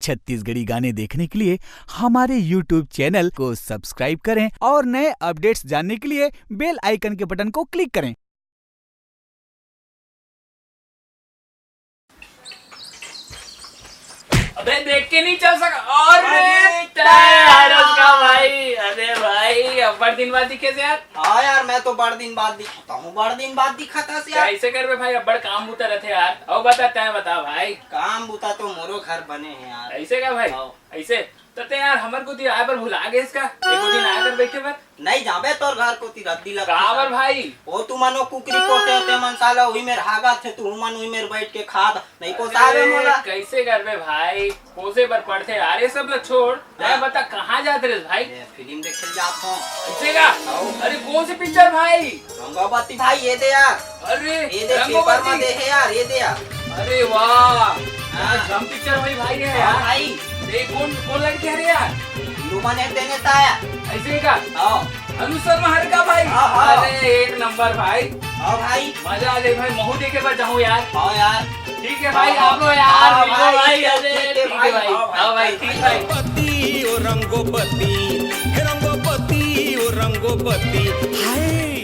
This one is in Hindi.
छत्तीसगढ़ी गाने देखने के लिए हमारे YouTube चैनल को सब्सक्राइब करें और नए अपडेट्स जानने के लिए बेल आइकन के बटन को क्लिक करें। अबे देख के नहीं चल सका। अरे का भाई, अरे भाई अब बड़ दिन बाद दिखे से यार। हाँ यार, मैं तो बड़ दिन बाद दिखता हूँ, बड़ दिन बाद दिखा था यार। ऐसे कर बे भाई, अब बड़ काम बूता रहते यार। अब बता भाई। काम बूता तो मोरो घर बने हैं यार। ऐसे का भाई, ऐसे तो यार हमर को आए पर भुला गए इसका। एको दिन आया कर बैठे पर नहीं जाबे तोर घर को रद्दी लग काबर भाई। ओ तू मनो कुकरी पोते होते मन साला वही मेर हागा थे, तू मन वही मेर बैठ के खा नहीं को सारे मोला। कैसे कर बे भाई, पोसे पर पड़ते यार। ये सब लोग छोड़, मैं बता कहाँ जाते रे भाई? फिल्म देखे जाता हूँ। ऐसे का? अरे कौन सी पिक्चर भाई? रंगोबती भाई, ये दे यार। अरे ये दे रंगोबती दे है यार, ये दे यार। अरे वाह, हम पिक्चर वही भाई है यार। भाई देख कौन लड़की है रे यार? लुमा ने देने ताया ऐसे का? अनु शर्मा हर का भाई। अरे एक नंबर भाई। हाँ भाई, मजा आ जाए भाई। महू देखे पर जाऊँ यार। हाँ यार, ठीक है भाई। आप लोग यार भाई। अरे ठीक है भाई। हाँ भाई, ठीक भाई। रंगोपति ओ रंगोपति हाय।